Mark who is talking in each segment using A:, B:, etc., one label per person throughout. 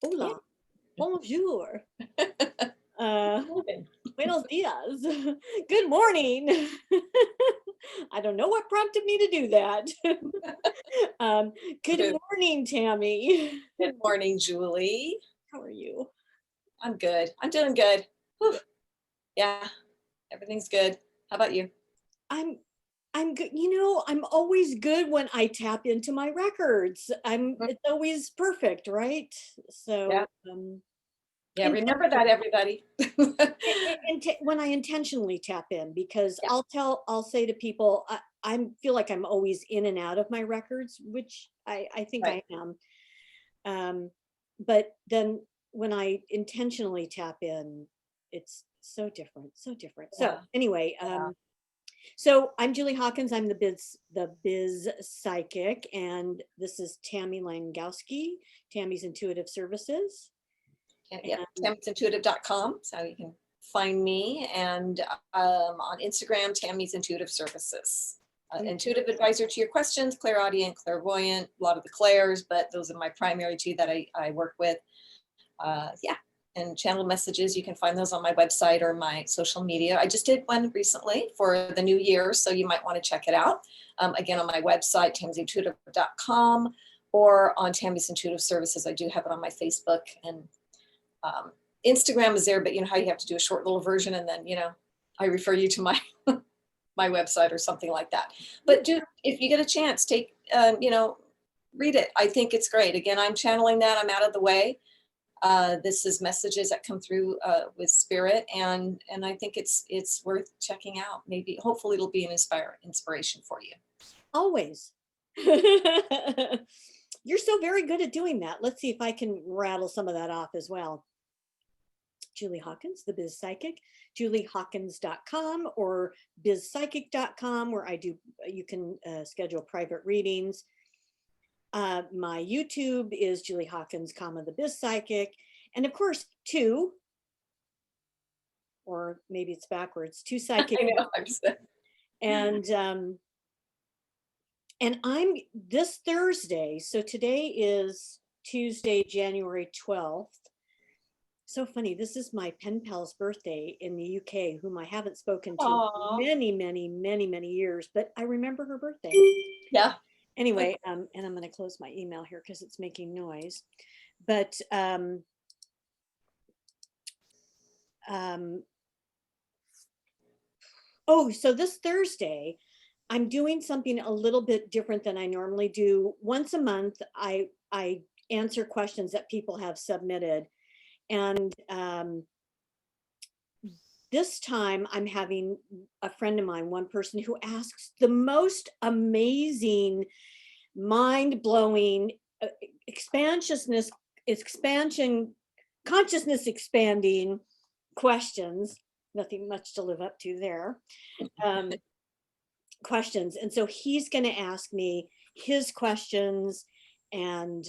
A: Yeah.
B: Hola, bonjour, uh, buenos dias, good morning. I don't know what prompted me to do that. um, good
A: Good
B: morning, Tammy.
A: good morning, Julie.
B: How are you?
A: I'm good. I'm doing good. Whew. Yeah, everything's good. How about you?
B: I'm I'm good. I'm always good when I tap into my records.
A: Mm.
B: It's always perfect, right?
A: Yeah.
B: So,
A: Yeah, remember that, everybody.
B: when I intentionally tap in, because
A: Yeah.
B: I'll say to people, I feel like I'm always in and out of my records, which I think
A: Right.
B: I am. Um, but then when I intentionally tap in, it's so different, so different. So
A: Yeah.
B: anyway,
A: Yeah.
B: so I'm Julie Hawkins. I'm the biz psychic, and this is Tammy Langowski, Tammy's Intuitive Services.
A: Yep.
B: And
A: Tammy'sIntuitive.com. So you can find me, and on Instagram, Tammy's Intuitive Services. Intuitive advisor to your questions, clairaudient, clairvoyant, a lot of the clairs, but those are my primary two that I work with. Yeah, and channel messages, you can find those on my website or my social media. I just did one recently for the new year, so you might want to check it out. Again, on my website, tammy'sintuitive.com, or on Tammy's Intuitive Services. I do have it on my Facebook, and um, Instagram is there, but you know how you have to do a short little version, and then I refer you to my my website or something like that. But do, if you get a chance, take read it. I think it's great. Again, I'm channeling that. I'm out of the way. This is messages that come through with spirit, and I think it's worth checking out. Maybe, hopefully, it'll be an inspiration for you.
B: always. You're so very good at doing that. Let's see if I can rattle some of that off as well. Julie Hawkins, the Biz Psychic, juliehawkins.com or bizpsychic.com, where you can schedule private readings. My YouTube is Julie Hawkins, the Biz Psychic. And of course, or maybe it's backwards, 2Psychic.
A: I know. I'm just,
B: And I'm this Thursday. So today is Tuesday, January 12th. So funny. This is my pen pal's birthday in the UK, whom I haven't spoken to
A: aw,
B: many, many, many, many years, but I remember her birthday.
A: yeah.
B: Anyway, and I'm going to close my email here because it's making noise. But um, oh, so this Thursday, I'm doing something a little bit different than I normally do. Once a month, I answer questions that people have submitted, and this time I'm having a friend of mine, one person who asks the most amazing, mind blowing, expansiousness, expansion, consciousness expanding questions. Nothing much to live up to there. Um, questions. And so he's going to ask me his questions. And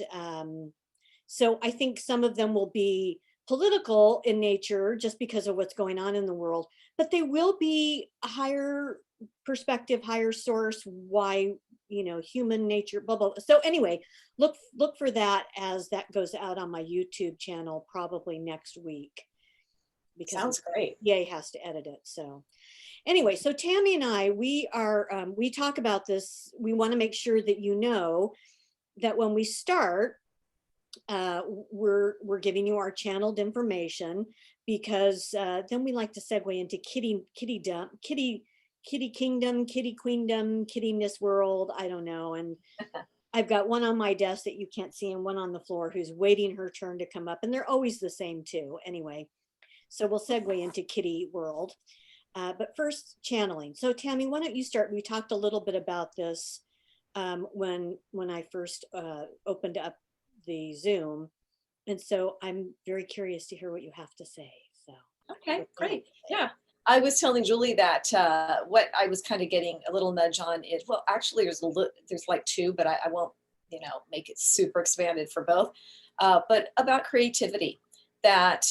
B: so I think some of them will be political in nature just because of what's going on in the world, but they will be a higher perspective, higher source, why, human nature, blah, blah. So anyway, look for that as that goes out on my YouTube channel probably next week, because
A: Sounds great.
B: EA has to edit it. So anyway, so Tammy and I, we talk about this. We want to make sure that you know that when we start, we're giving you our channeled information, because then we like to segue into kitty kingdom, kitty queendom, kitty miss world. I don't know. And I've got one on my desk that you can't see, and one on the floor who's waiting her turn to come up. And they're always the same too. Anyway, so we'll segue into kitty world. But first, channeling. So Tammy, why don't you start? We talked a little bit about this when I first opened up the Zoom, and so I'm very curious to hear what you have to say. So
A: Okay,
B: what do you have
A: great.
B: to say?
A: Yeah. I was telling Julie that what I was kind of getting a little nudge on is, well, actually there's like two, but I won't, make it super expanded for both. But about creativity, that,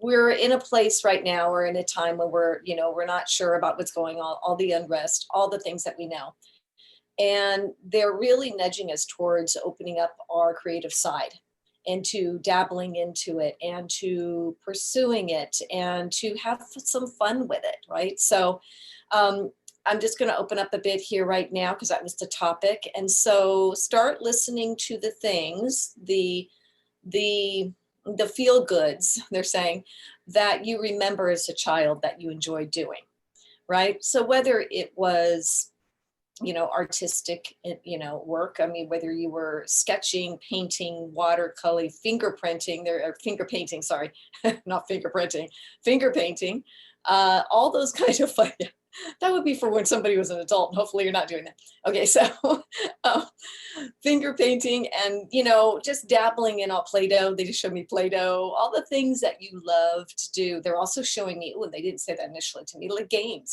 A: we're in a place right now, we're in a time where we're not sure about what's going on, all the unrest, all the things that we know. And they're really nudging us towards opening up our creative side and to dabbling into it and to pursuing it and to have some fun with it, right? So I'm just going to open up a bit here right now because that was the topic. And so start listening to the things, the feel goods, they're saying, that you remember as a child that you enjoyed doing, right? So whether it was, artistic, work. I mean, whether you were sketching, painting, watercolor, finger painting, sorry, not fingerprinting, finger painting, all those kinds of fun. That would be for when somebody was an adult. And hopefully you're not doing that. Okay, so uh, finger painting and, just dabbling in all Play-Doh. They just showed me Play-Doh, all the things that you love to do. They're also showing me, oh, they didn't say that initially to me, like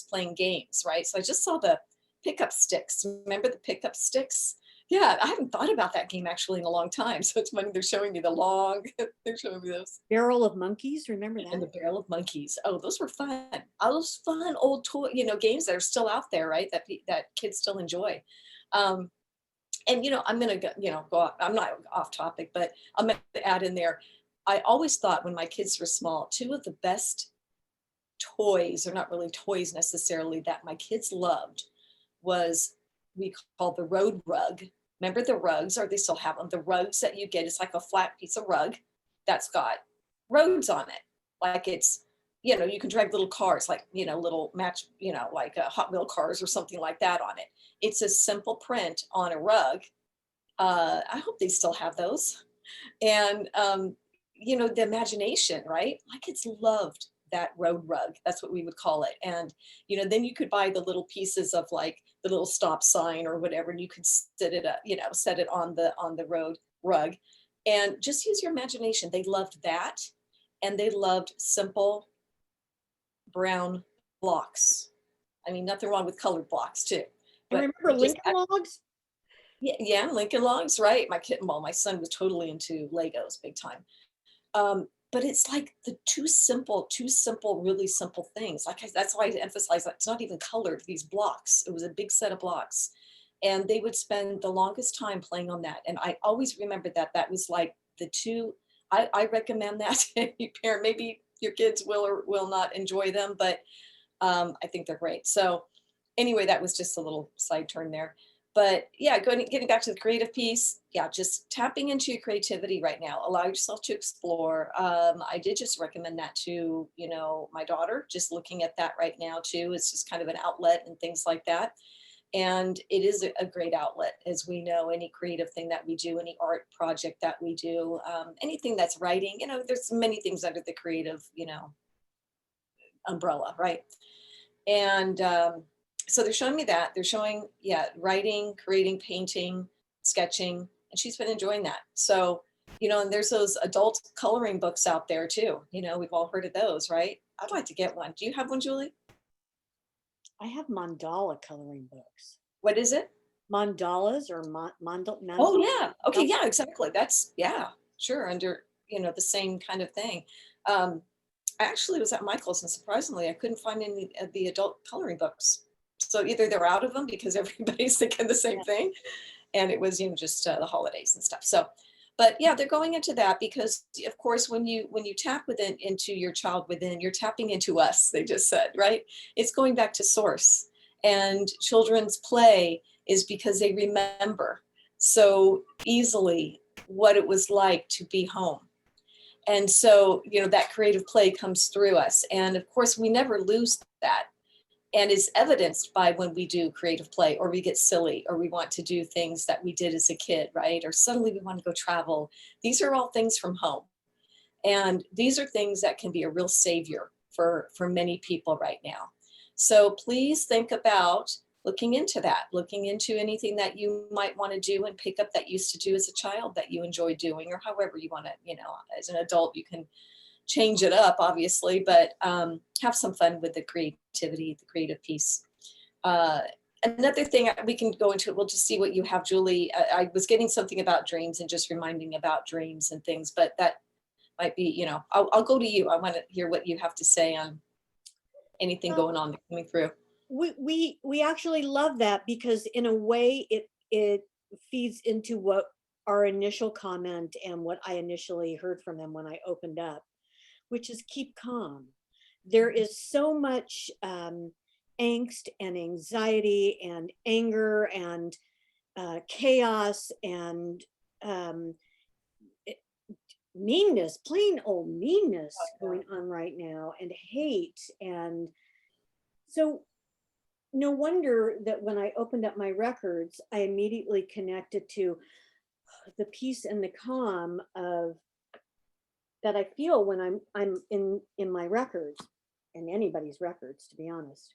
A: playing games, right? So I just saw the pickup sticks. Remember the pickup sticks? Yeah, I haven't thought about that game actually in a long time. So it's funny they're showing me they're showing me those.
B: Barrel of Monkeys, remember
A: And the
B: that?
A: Barrel of Monkeys. Oh, those were fun. All those fun old toy, games that are still out there, right? That kids still enjoy. Um, and I'm gonna go, go off, I'm not off topic, but I'm gonna add in there. I always thought when my kids were small, two of the best toys, or not really toys necessarily, that my kids loved was we call the road rug. Remember the rugs, or they still have them? The rugs that you get, it's like a flat piece of rug that's got roads on it. Like it's, you can drive little cars, like, little match, like Hot Wheel cars or something like that on it. It's a simple print on a rug. I hope they still have those. And, the imagination, right? My kids loved that road rug. That's what we would call it. And, then you could buy the little pieces of like the little stop sign or whatever, and you could set it up, set it on the road rug and just use your imagination. They loved that. And they loved simple brown blocks. I mean, nothing wrong with colored blocks too.
B: And
A: But
B: remember
A: just
B: Lincoln Logs?
A: yeah, Lincoln Logs, right? My son was totally into Legos big time. But it's like the too simple, really simple things. That's why I emphasize that it's not even colored, these blocks. It was a big set of blocks. And they would spend the longest time playing on that. And I always remember that was like the two, I recommend that to any parent. Maybe your kids will or will not enjoy them, but I think they're great. So anyway, that was just a little side turn there. But yeah, getting back to the creative piece, yeah, just tapping into your creativity right now. Allow yourself to explore. I did just recommend that to, my daughter, just looking at that right now too. It's just kind of an outlet and things like that. And it is a great outlet, as we know, any creative thing that we do, any art project that we do, anything that's writing, there's many things under the creative, umbrella, right? And so they're showing me that. They're showing, yeah, writing, creating, painting, sketching, and she's been enjoying that. So, and there's those adult coloring books out there too. We've all heard of those, right? I'd like to get one. Do you have one, Julie?
B: I have mandala coloring books.
A: What is it?
B: Mandalas or
A: Oh yeah. Okay, yeah, exactly. That's, yeah, sure. Under, the same kind of thing. I actually was at Michael's and surprisingly, I couldn't find any of the adult coloring books. So either they're out of them because everybody's thinking the same thing, and it was, just the holidays and stuff. So, but yeah, they're going into that because, of course, when you tap into your child within, you're tapping into us. They just said, right? It's going back to source, and children's play is because they remember so easily what it was like to be home. And so, that creative play comes through us. And of course, we never lose that. And is evidenced by when we do creative play or we get silly or we want to do things that we did as a kid, right? Or suddenly we want to go travel. These are all things from home. And these are things that can be a real savior for many people right now. So please think about looking into that, looking into anything that you might want to do and pick up that you used to do as a child that you enjoy doing, or however you want to, as an adult, you can change it up, obviously, but have some fun with the creativity, the creative piece. Another thing we can go into, we'll just see what you have, Julie. I was getting something about dreams and just reminding about dreams and things, but that might be, I'll go to you. I want to hear what you have to say on anything going on coming through.
B: we actually love that, because in a way it feeds into what our initial comment and what I initially heard from them when I opened up, which is keep calm. There is so much angst and anxiety and anger and chaos and um, it- meanness, plain old meanness going on right now, and hate. And so no wonder that when I opened up my records, I immediately connected to the peace and the calm of that I feel when I'm in my records, and anybody's records, to be honest.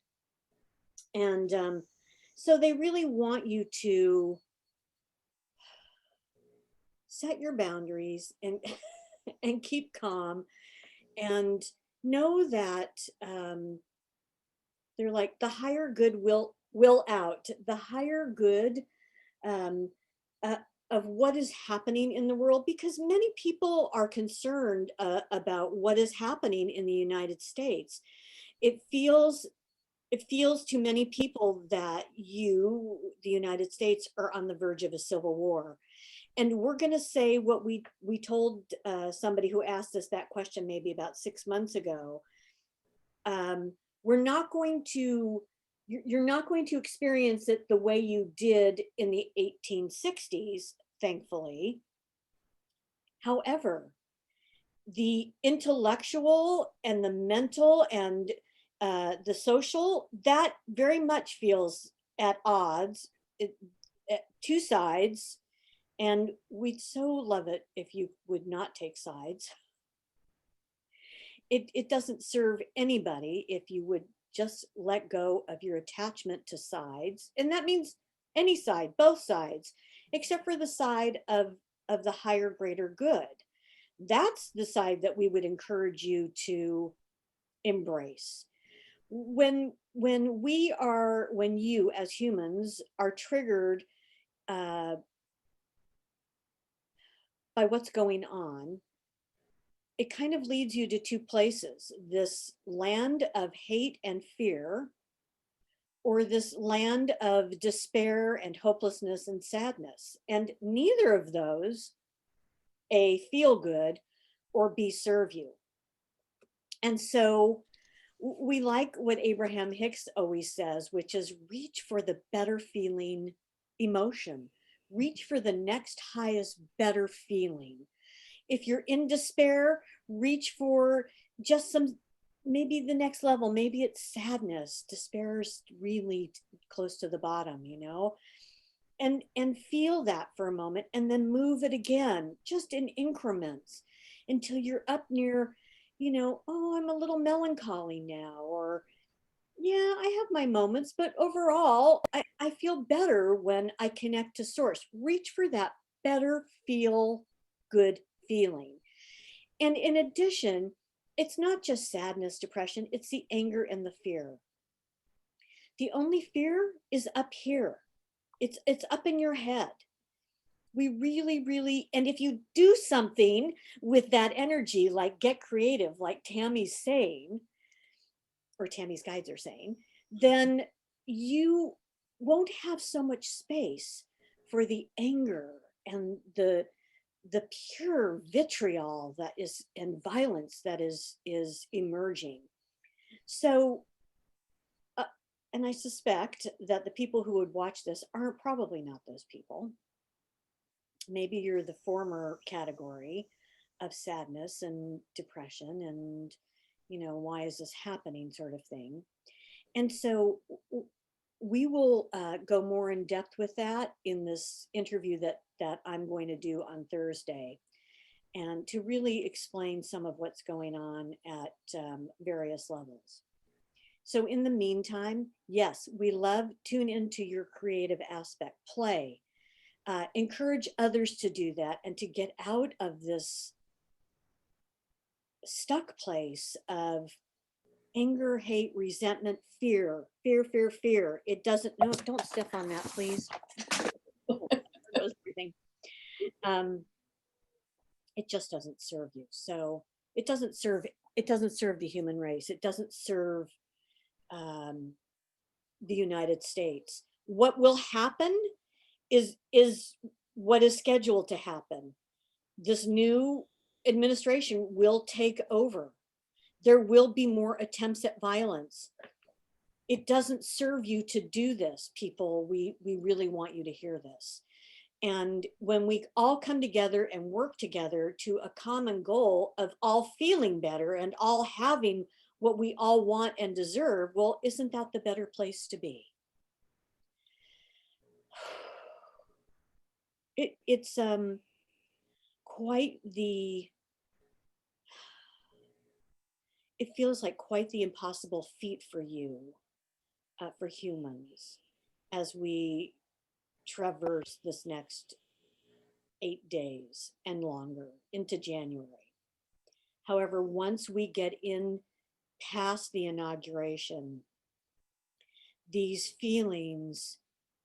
B: And so they really want you to set your boundaries and and keep calm, and know that they're like the higher good will out, the higher good um, uh, of what is happening in the world, because many people are concerned about what is happening in the United States. It feels it feels to many people that the United States, are on the verge of a civil war. And we're going to say what we told somebody who asked us that question maybe about 6 months ago. Um, we're not going to you're not going to experience it the way you did in the 1860s, thankfully. However, the intellectual and the mental and the social, that very much feels at odds, it, at two sides. And we'd so love it if you would not take sides. It doesn't serve anybody if you would just let go of your attachment to sides. And that means any side, both sides, except for the side of the higher, greater good. That's the side that we would encourage you to embrace. When you as humans are triggered uh, by what's going on, it kind of leads you to two places: this land of hate and fear, or this land of despair and hopelessness and sadness. And neither of those, A, feel good, or B, serve you. And so we like what Abraham Hicks always says, which is reach for the better feeling emotion, reach for the next highest better feeling. If you're in despair, reach for just some, maybe the next level, maybe it's sadness. Despair is really close to the bottom, and feel that for a moment, and then move it again, just in increments, until you're up near, oh, I'm a little melancholy now, or yeah, I have my moments, but overall, I feel better when I connect to source. Reach for that better feel good feeling. And in addition, it's not just sadness, depression, it's the anger and the fear. The only fear is up here. It's up in your head. We really, really, and if you do something with that energy, like get creative, like Tammy's saying, or Tammy's guides are saying, then you won't have so much space for the anger and the pure vitriol that is, and violence that is emerging. So uh, and I suspect that the people who would watch this are probably not those people. Maybe you're the former category of sadness and depression and, why is this happening, sort of thing. And so we will go more in depth with that in this interview that I'm going to do on Thursday, and to really explain some of what's going on at various levels. So in the meantime, yes, we love tune into your creative aspect, play, encourage others to do that, and to get out of this stuck place of anger, hate, resentment, fear, fear, fear, fear. It doesn't, no, don't step on that, please. Um, it just doesn't serve you. So it doesn't serve the human race. It doesn't serve um, the United States. What will happen is what is scheduled to happen. This new administration will take over. There will be more attempts at violence. It doesn't serve you to do this, people. We really want you to hear this. And when we all come together and work together to a common goal of all feeling better and all having what we all want and deserve, well, isn't that the better place to be? It's quite the, it feels like quite the impossible feat for you, for humans, as we traverse this next 8 days and longer into January. However, once we get in past the inauguration, these feelings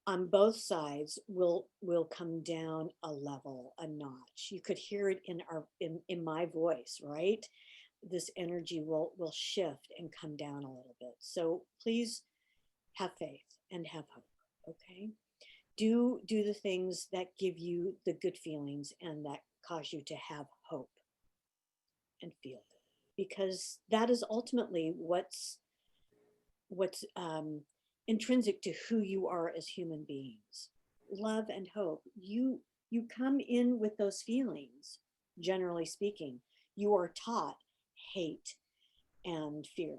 B: on both sides will come down a level, a notch. You could hear it in my voice, right? This energy will shift and come down a little bit. So please have faith and have hope. Okay, do the things that give you the good feelings and that cause you to have hope and feel good, because that is ultimately what's intrinsic to who you are as human beings. Love and hope. You come in with those feelings. Generally speaking, you are taught hate and fear.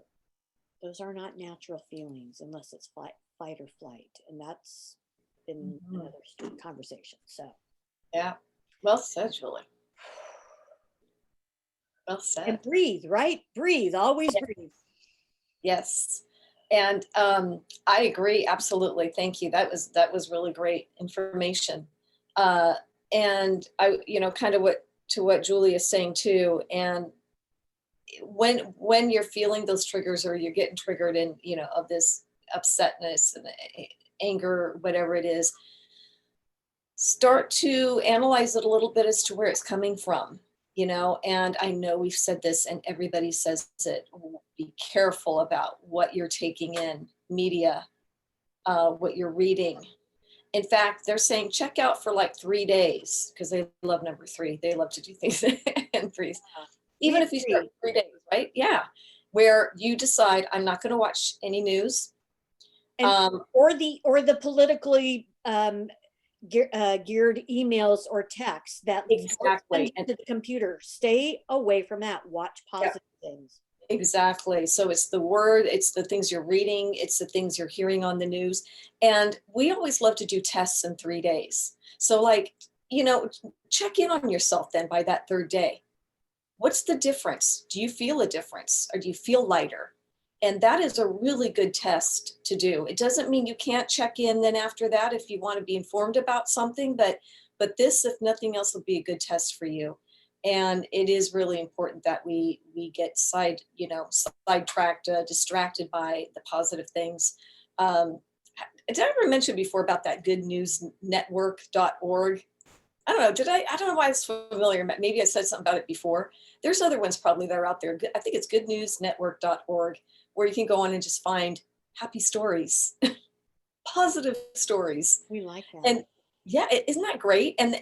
B: Those are not natural feelings unless it's fight or flight, and that's been another conversation. So
A: Yeah, well said, Julie. Well said.
B: and breathe, right? Breathe, always breathe.
A: Yes. And I agree, absolutely. Thank you. That was really great information. And I, kind of what Julie is saying too. And when you're feeling those triggers or you're getting triggered in, of this upsetness and anger, whatever it is, start to analyze it a little bit as to where it's coming from. And I know we've said this and everybody says it, be careful about what you're taking in, media, what you're reading. In fact, they're saying check out for like 3 days because they love number 3. They love to do things in threes. Even if you start 3 days, right? Yeah. Where you decide, I'm not going to watch any news.
B: And, or the politically geared emails or texts that
A: exactly
B: to the computer. Stay away from that. Watch positive things.
A: Exactly. So it's the word, it's the things you're reading, it's the things you're hearing on the news. And we always love to do tests in 3 days. So check in on yourself then by that 3rd day. What's the difference? Do you feel a difference or do you feel lighter? And that is a really good test to do. It doesn't mean you can't check in then after that if you want to be informed about something, but this, if nothing else, will be a good test for you. And it is really important that we get sidetracked, distracted by the positive things. Did I ever mention before about that goodnewsnetwork.org? I don't know. I don't know why it's familiar. Maybe I said something about it before. There's other ones probably that are out there. I think it's goodnewsnetwork.org, where you can go on and just find happy stories, positive stories.
B: We like that.
A: And yeah, isn't that great? And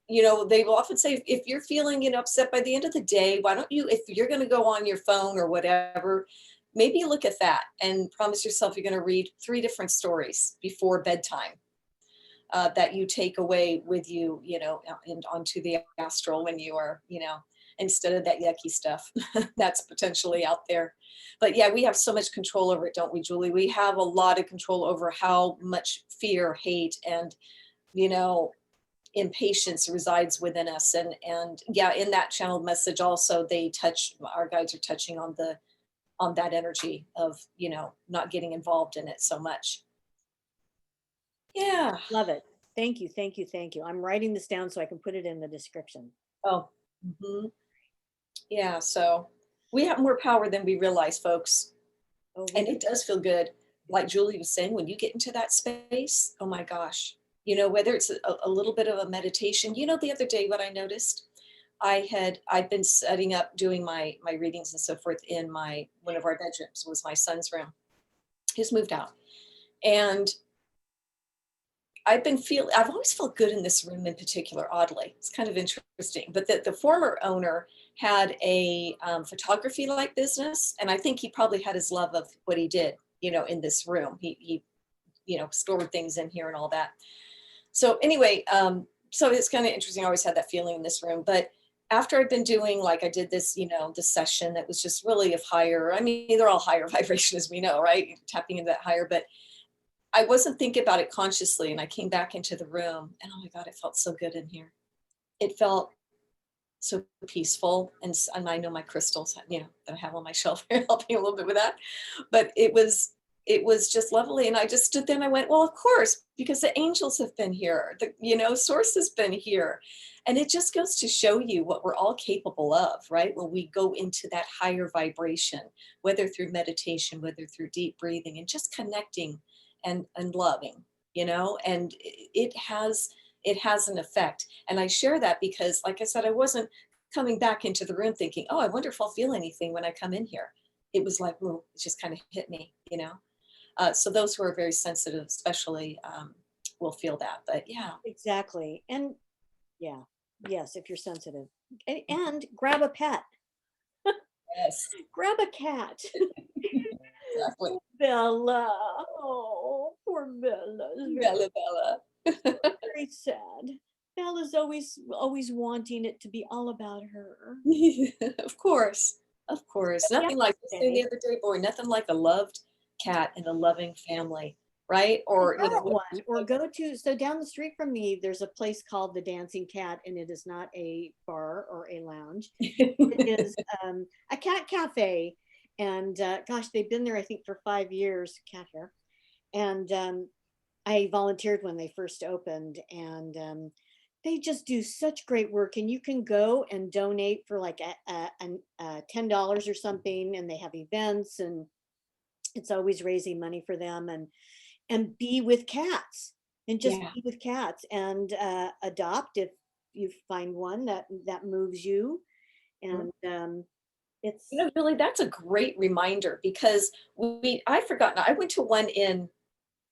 A: they will often say, if you're feeling, upset by the end of the day, why don't you, if you're going to go on your phone or whatever, maybe look at that and promise yourself you're going to read 3 different stories before bedtime. That you take away with you, and onto the astral when you are, instead of that yucky stuff that's potentially out there. But yeah, we have so much control over it, don't we, Julie? We have a lot of control over how much fear, hate, and, impatience resides within us. And yeah, in that channeled message also, our guides are touching on that energy of, not getting involved in it so much. Yeah.
B: Love it. Thank you. Thank you. Thank you. I'm writing this down so I can put it in the description.
A: Oh, yeah. So we have more power than we realize, folks. And it does feel good. Like Julie was saying, when you get into that space, oh my gosh, whether it's a little bit of a meditation, the other day, what I noticed, I've been setting up, doing my readings and so forth in one of our bedrooms. Was my son's room. He's moved out. And I've always felt good in this room in particular, oddly. It's kind of interesting. But the former owner had a photography like business. And I think he probably had his love of what he did, in this room. He stored things in here and all that. So anyway, so it's kind of interesting. I always had that feeling in this room. But after I've been doing, like I did this, this session that was just really of higher, I mean, they're all higher vibration as we know, right? Tapping into that higher, but I wasn't thinking about it consciously. And I came back into the room and oh my God, it felt so good in here. It felt so peaceful. And I know my crystals, that I have on my shelf are helping a little bit with that. But it was just lovely. And I just stood there and I went, well, of course, because the angels have been here, source has been here. And it just goes to show you what we're all capable of, right? When we go into that higher vibration, whether through meditation, whether through deep breathing and just connecting and loving, and it has an effect. And I share that because, like I said, I wasn't coming back into the room thinking, oh, I wonder if I'll feel anything when I come in here. It was like, well, it just kind of hit me. So those who are very sensitive, especially, will feel that. But yeah,
B: Exactly. And yeah, yes, if you're sensitive. And grab a pet,
A: yes,
B: grab a cat.
A: exactly.
B: Bella. Oh, poor Bella. It's
A: Bella, Bella.
B: very sad. Bella's always wanting it to be all about her.
A: Of course, of course.
B: But
A: Nothing like this thing
B: yesterday,
A: the other day, boy. Nothing like a loved cat and a loving family, right?
B: I
A: Or
B: got one. Or go to, so down the street from me, there's a place called the Dancing Cat, and it is not a bar or a lounge. It is a cat cafe. And gosh, they've been there, I think, for 5 years, cat hair. And I volunteered when they first opened, and they just do such great work. And you can go and donate for like $10 or something, and they have events, and it's always raising money for them. And be with cats, and just
A: Yeah.
B: be with cats, and adopt if you find one that moves you. And it's
A: Really, that's a great reminder because I've forgotten. I went to one in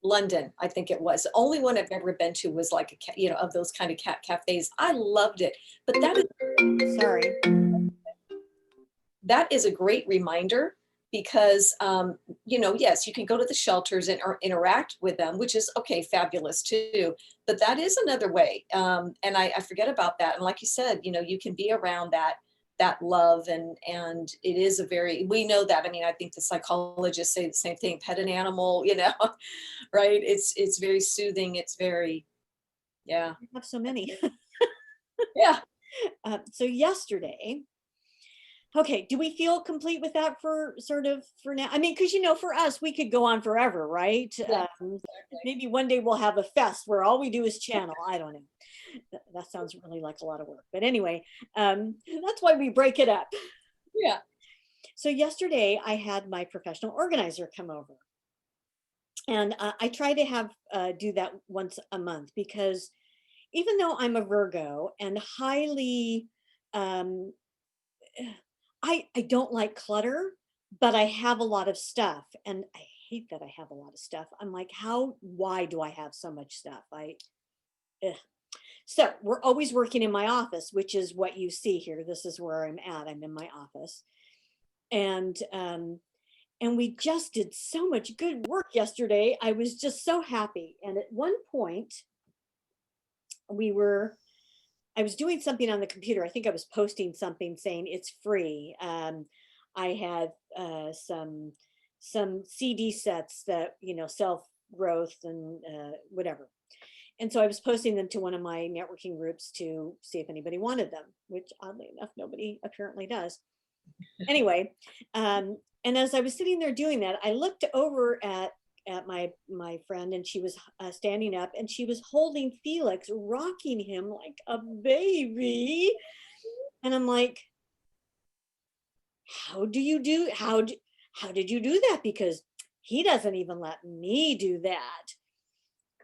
A: London, I think it was. The only one I've ever been to was like a cat, of those kind of cat cafes. I loved it. But
B: sorry.
A: that is a great reminder because yes, you can go to the shelters and or interact with them, which is okay, fabulous too. But that is another way. And I forget about that. And like you said, you can be around that love and it is we know that. I mean, I think the psychologists say the same thing, pet an animal, right? It's very soothing. It's very, yeah.
B: I have so many.
A: Yeah.
B: So yesterday, okay, do we feel complete with that for sort of for now? I mean, because for us, we could go on forever, right?
A: Yeah, exactly.
B: Maybe one day we'll have a fest where all we do is channel. I don't know. That sounds really like a lot of work. But anyway, that's why we break it up.
A: Yeah.
B: So yesterday, I had my professional organizer come over. And I try to have do that once a month, because even though I'm a Virgo and highly um, I don't like clutter, but I have a lot of stuff, and I hate that I have a lot of stuff. I'm like, why do I have so much stuff? Ugh. So we're always working in my office, which is what you see here. This is where I'm at. I'm in my office. And we just did so much good work yesterday. I was just so happy. And at one point, I was doing something on the computer. I think I was posting something saying it's free. I had some CD sets that self growth and whatever. And so I was posting them to one of my networking groups to see if anybody wanted them, which oddly enough, nobody apparently does. Anyway, and as I was sitting there doing that, I looked over at my friend, and she was standing up, and she was holding Felix, rocking him like a baby. And I'm like, how did you do that? Because he doesn't even let me do that.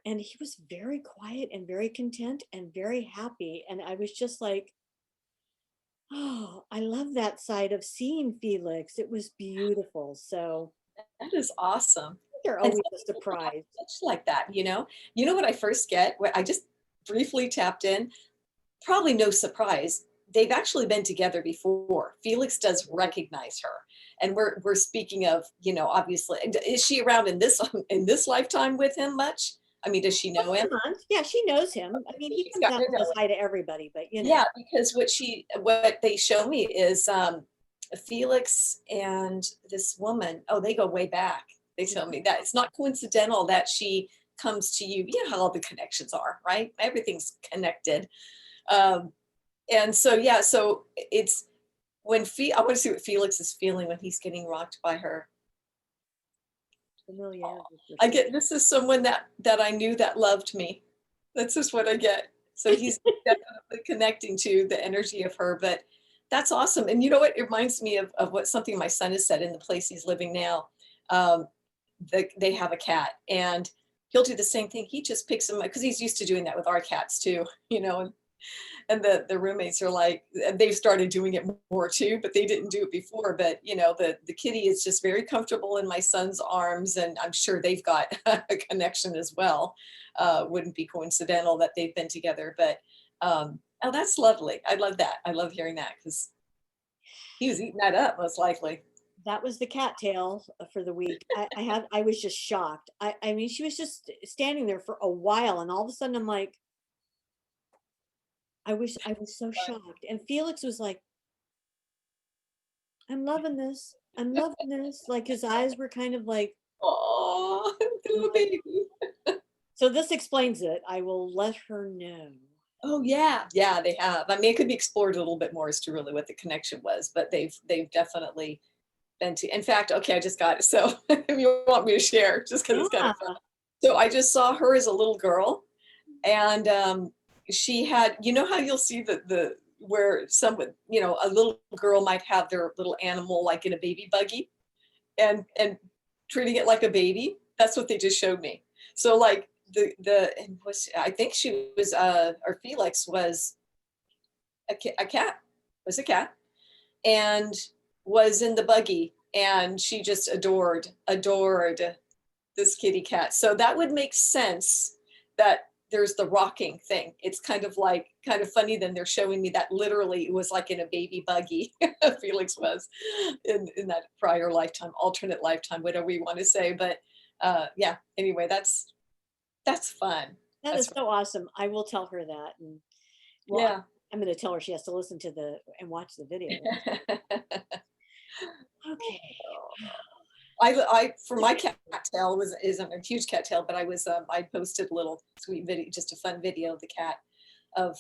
B: And he was very quiet and very content and very happy. And I was just like, oh, I love that side of seeing Felix. It was beautiful. So
A: That is awesome.
B: They're
A: And
B: always a
A: some people have
B: surprise.
A: such like that, you know? You know what I first get? What I just briefly tapped in, probably no surprise. They've actually been together before. Felix does recognize her. And we're speaking of, you know, obviously, is she around in this in this lifetime with him much? I mean, does she know
B: Once
A: him?
B: a month. Yeah, she knows him. I mean, he
A: She's
B: comes
A: got
B: out
A: to
B: and
A: know.
B: says hi to everybody, but
A: Yeah, because what they show me is Felix and this woman, oh, they go way back. They tell me that it's not coincidental that she comes to you. You know how all the connections are, right? Everything's connected. Um, and so yeah, so it's I want to see what Felix is feeling when he's getting rocked by her.
B: familiarity for
A: I
B: sure.
A: get this is someone that I knew that loved me. That's just what I get. So he's definitely connecting to the energy of her, but that's awesome. And you know what? It reminds me of what something my son has said in the place he's living now. Um, they have a cat and he'll do the same thing. He just picks them up because he's used to doing that with our cats too, you know, and the roommates are like they've started doing it more too, but they didn't do it before. But you know the kitty is just very comfortable in my son's arms, and I'm sure they've got a connection as well. Wouldn't be coincidental that they've been together, but oh, that's lovely. I love that. I love hearing that because he was eating that up most likely.
B: That was the cattail for the week. I was just shocked. I mean, she was just standing there for a while, and all of a sudden, I'm like, I was so shocked. And Felix was like, I'm loving this. I'm loving this. Like his eyes were kind of like,
A: Oh, little
B: like,
A: baby.
B: so this explains it. I will let her know.
A: Oh yeah, yeah, they have. I mean, it could be explored a little bit more as to really what the connection was, but they've definitely been to. In fact, okay, I just got it. So if you want me to share, just because it's kind
B: Yeah.
A: of fun. So I just saw her as a little girl, and she had, you know how you'll see the where someone, you know, a little girl might have their little animal like in a baby buggy, and treating it like a baby. That's what they just showed me. So like the and was I think she was or Felix was a cat, was a cat, and was in the buggy, and she just adored this kitty cat. So that would make sense that there's the rocking thing. It's kind of like kind of funny. Then they're showing me that literally it was like in a baby buggy. Felix was in that prior lifetime, alternate lifetime, whatever you want to say. But yeah. Anyway, that's fun.
B: That
A: That's
B: is so awesome. I will tell her that. And well,
A: yeah.
B: I'm going to tell her she has to listen to the and watch the video. Okay.
A: I for my cattail was isn't a huge cattail, but I posted a little sweet video, just a fun video of the cat of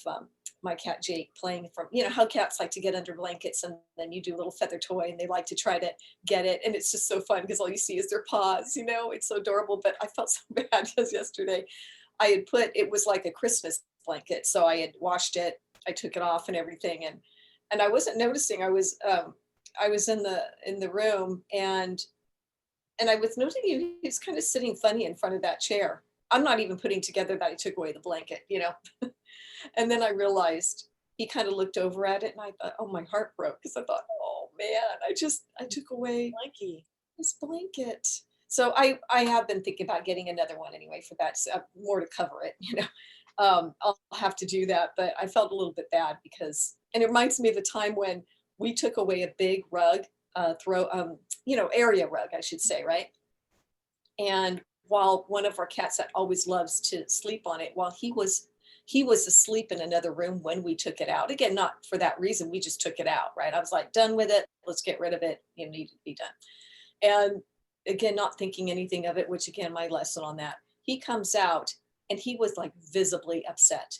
A: my cat Jake playing from, you know how cats like to get under blankets and then you do a little feather toy and they like to try to get it, and it's just so fun because all you see is their paws, you know, it's so adorable. But I felt so bad because yesterday I had put, it was like a Christmas blanket, so I had washed it, I took it off and everything, and I wasn't noticing. I was in the room, and I was noticing he was kind of sitting funny in front of that chair. I'm not even putting together that I took away the blanket, you know. And then I realized he kind of looked over at it, and I thought, oh, my heart broke because I thought, oh man, I took away
B: Blanky.
A: this blanket. So I have been thinking about getting another one anyway for that, so, more to cover it, you know. I'll have to do that, but I felt a little bit bad because, and it reminds me of a time when we took away a big rug, you know, area rug, I should say, right? And while one of our cats that always loves to sleep on it, while he was asleep in another room when we took it out. Again, not for that reason. We just took it out, right? I was like, done with it. Let's get rid of it. It needed to be done. And again, not thinking anything of it, which again, my lesson on that. He comes out and he was like visibly upset.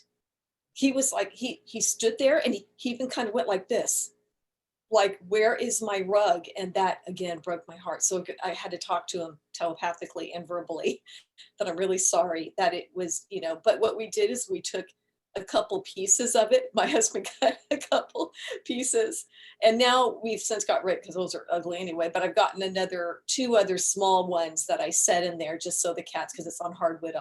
A: He was like, he stood there and he even kind of went like this, like, where is my rug? And that again broke my heart. So I had to talk to him telepathically and verbally that I'm really sorry that it was, you know, but what we did is we took a couple pieces of it. My husband got a couple pieces, and now we've since got rid because those are ugly anyway, but I've gotten two other small ones that I set in there just so the cats, because it's on hardwood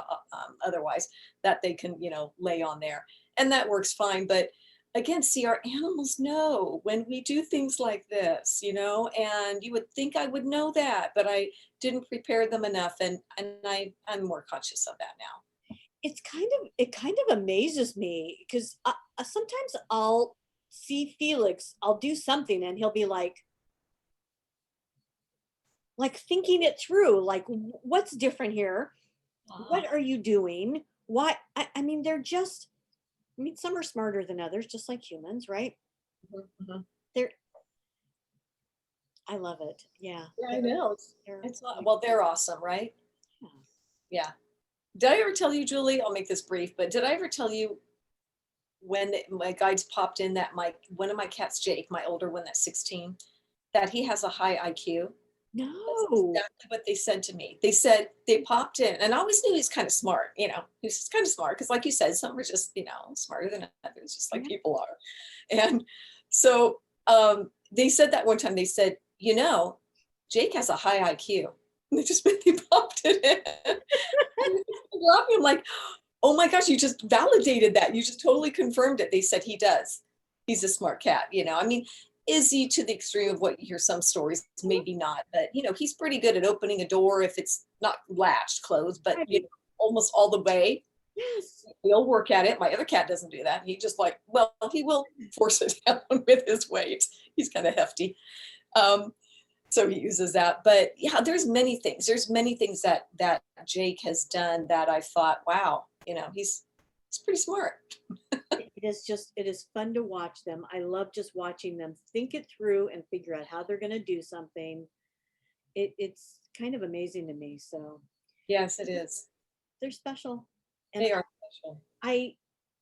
A: otherwise, that they can, you know, lay on there. And that works fine. But again, see, our animals know when we do things like this, and you would think I would know that, but I didn't prepare them enough. And I'm more conscious of that now.
B: It kind of amazes me because sometimes I'll see Felix, I'll do something and he'll be like thinking it through, like what's different here?
A: Ah,
B: What are you doing? Why? I mean, they're just, I mean, some are smarter than others, just like humans, right?
A: mhm, mhm.
B: They're, I love it. Yeah.
A: Yeah, I know.
B: They're,
A: Well, they're awesome, right?
B: yeah.
A: Yeah. Did I ever tell you, Julie? I'll make this brief, but did I ever tell you when my guides popped in that one of my cats, Jake, my older one that's 16, that he has a high IQ? That's
B: No.
A: exactly what they said to me. They said they popped in, and I always knew he's kind of smart. He's kind of smart because, like you said, some are just smarter than others, just like
B: Yeah.
A: people are. And so they said that one time. They said, Jake has a high IQ. And they just they popped it in. I'm like, oh my gosh, you just validated that. You just totally confirmed it. They said he does. He's a smart cat. I mean, is he to the extreme of what you hear some stories? Maybe not, but he's pretty good at opening a door if it's not latched closed, but
B: Right.
A: almost all the way.
B: Yes.
A: He'll work at it. My other cat doesn't do that. He just he will force it down with his weight. He's kind of hefty. Um, so he uses that. But yeah, there's many things. There's many things that Jake has done that I thought, wow, he's pretty smart.
B: It is fun to watch them. I love just watching them think it through and figure out how they're going to do something. It's kind of amazing to me. So
A: Yes, it is.
B: they're special. And
A: They are special.
B: I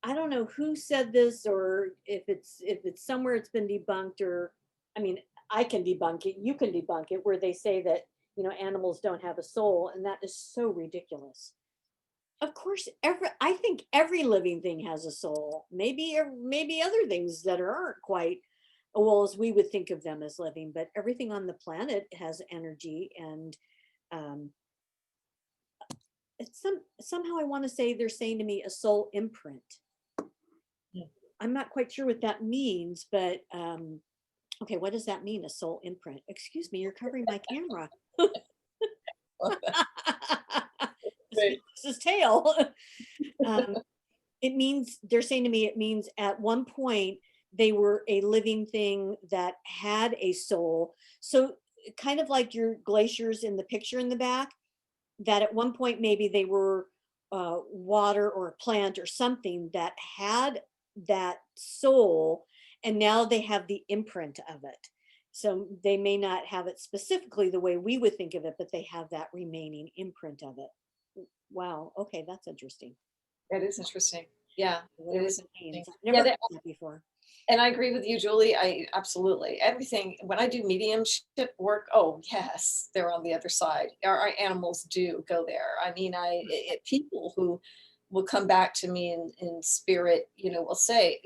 B: I don't know who said this or if it's somewhere it's been debunked or I mean I can debunk it, you can debunk it where they say that animals don't have a soul and that is so ridiculous. Of course, I think every living thing has a soul. Maybe other things that aren't quite well as we would think of them as living, but everything on the planet has energy and um, it's somehow I want to say they're saying to me a soul imprint.
A: Yeah.
B: I'm not quite sure what that means, but okay, what does that mean? A soul imprint? Excuse me, you're covering my camera. It's
A: Right.
B: Felix's tail. um, it means they're saying to me it means at one point they were a living thing that had a soul, so kind of like your glaciers in the picture in the back, that at one point maybe they were water or a plant or something that had that soul and now they have the imprint of it, so they may not have it specifically the way we would think of it but they have that remaining imprint of it. Wow, okay, that's interesting.
A: That is interesting. Yeah, it
B: Whatever
A: is
B: that
A: interesting.
B: means. I've
A: Yeah,
B: never heard that before.
A: and I agree with you, Julie. I absolutely everything when I do mediumship work. Oh yes, they're on the other side. Our animals do go there. I mean, people who will come back to me in spirit, will say,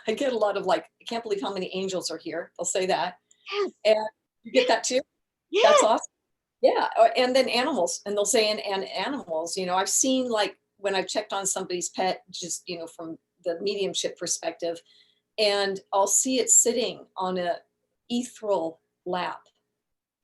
A: I get a lot of like, I can't believe how many angels are here. They'll say that,
B: Yes,
A: and you get
B: yes,
A: that too. That's
B: yes.
A: awesome. Yeah, and then animals, and they'll say, and animals. I've seen like when I've checked on somebody's pet, just from the mediumship perspective and I'll see it sitting on a ethereal lap.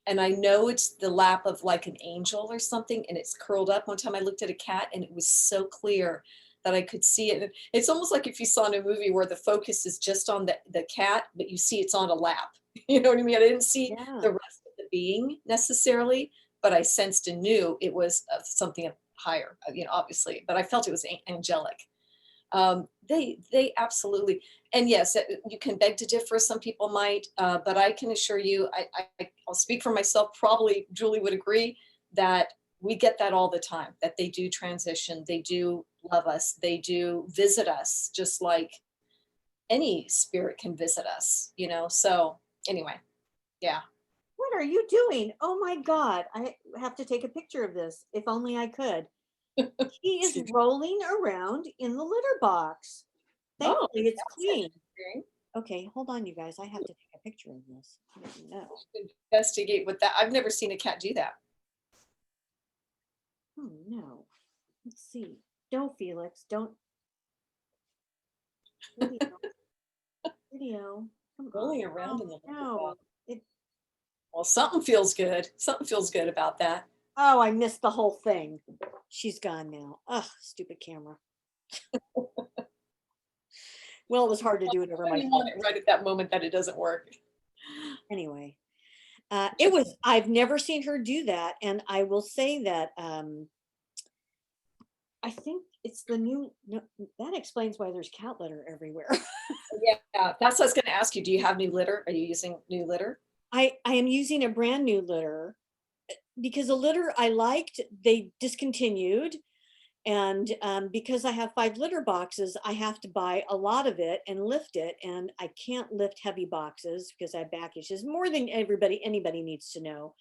A: And I know it's the lap of like an angel or something, and it's curled up. One time I looked at a cat and it was so clear that I could see it. It's almost like if you saw in a movie where the focus is just on the cat, but you see it's on a lap. You know what I mean? I didn't see
B: Yeah.
A: the rest of the being necessarily, but I sensed and knew it was something higher, obviously, but I felt it was angelic. They absolutely, and yes, you can beg to differ. Some people might, but I can assure you, I'll speak for myself. Probably Julie would agree that we get that all the time. That they do transition, they do love us, they do visit us, just like any spirit can visit us. So anyway, yeah.
B: What are you doing? Oh my God. I have to take a picture of this. If only I could. He is rolling around in the litter box.
A: Oh,
B: Thankfully, it's
A: that's
B: clean.
A: interesting.
B: Okay, hold on, you guys. I have to take a picture of this. No.
A: Investigate with that. I've never seen a cat do that.
B: Oh no. Let's see. Don't, Felix. Don't. Maybe don't. video. Come
A: Rolling
B: on.
A: around in the
B: No. It,
A: Well, something feels good. Something feels good about that.
B: oh, I missed the whole thing. She's gone now. Ugh, stupid camera. Well, it was hard to do it over my
A: You
B: phone.
A: want it right at that moment that it doesn't work.
B: Anyway, it was, I've never seen her do that. And I will say that I think it's the new, no, that explains why there's cat litter everywhere.
A: Yeah, that's what I was going to ask you. Do you have new litter? Are you using new litter?
B: I am using a brand new litter because the litter I liked, they discontinued. And because I have 5 litter boxes, I have to buy a lot of it and lift it. And I can't lift heavy boxes because I have back issues, more than anybody needs to know.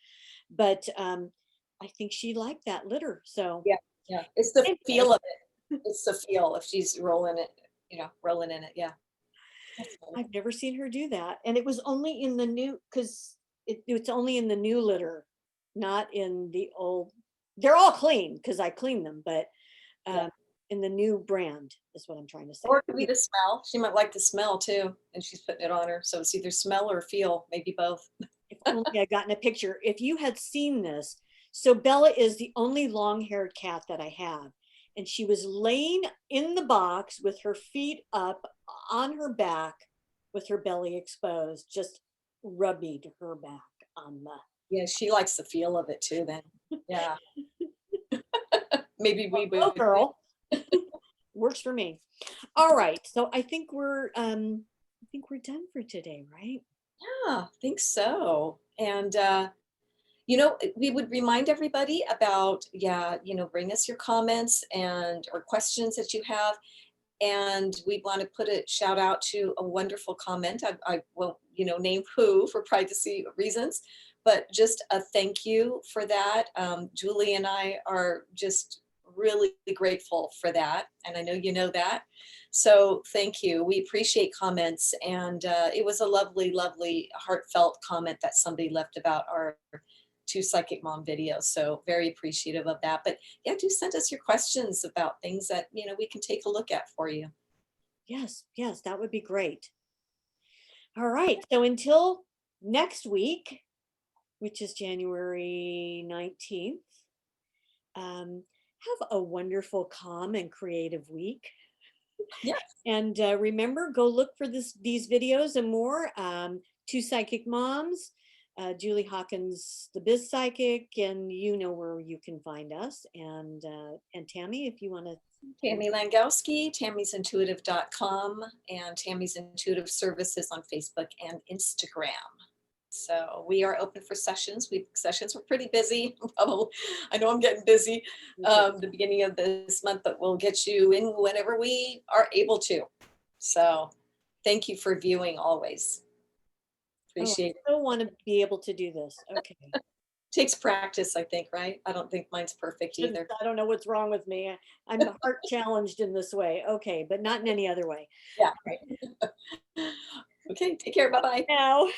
B: But I think she liked that litter. So
A: Yeah, yeah. It's the
B: anyway,
A: feel of it. It's the feel if she's rolling it, rolling in it. Yeah. That's funny.
B: I've never seen her do that. And it was only in the new, because it's only in the new litter, not in the old. They're all clean because I clean them, but
A: Yeah.
B: in the new brand is what I'm trying to say.
A: Or it could be the smell. She might like the smell too, and she's putting it on her. So it's either smell or feel, maybe both.
B: If only I gotten a picture. If you had seen this, so Bella is the only long-haired cat that I have. And she was laying in the box with her feet up on her back with her belly exposed, just rubbing her back on the.
A: Yeah, she likes the feel of it too then. Yeah. Maybe we
B: Oh,
A: would.
B: girl. Works for me. All right. So I think we're done for today, right?
A: Yeah, I think so. And we would remind everybody about, bring us your comments and or questions that you have. And we want to put a shout out to a wonderful comment. I won't, name who for privacy reasons, but just a thank you for that. Julie and I are just really grateful for that. And I know you know that. So thank you. We appreciate comments. And it was a lovely, lovely, heartfelt comment that somebody left about our 2Psychic Mom video. So very appreciative of that. But yeah, do send us your questions about things that, we can take a look at for you.
B: Yes, that would be great. All right. So until next week, which is January 19th, have a wonderful, calm, and creative week.
A: Yeah.
B: And remember, go look for these videos and more. 2Psychic Moms, Julie Hawkins, the Biz Psychic, and you know where you can find us. And Tammy, if you want to.
A: Tammy Langowski, tammy'sintuitive.com, and Tammy's Intuitive Services on Facebook and Instagram. So we are open for sessions. Sessions were pretty busy. Probably, I know I'm getting busy the beginning of this month, but we'll get you in whenever we are able to. So thank you for viewing always. Appreciate it.
B: I still want to be able to do this. Okay.
A: Takes practice, I think, right? I don't think mine's perfect either.
B: I don't know what's wrong with me. I'm heart challenged in this way. Okay, but not in any other way.
A: Yeah. Right. Okay, take care. Bye-bye.
B: Now.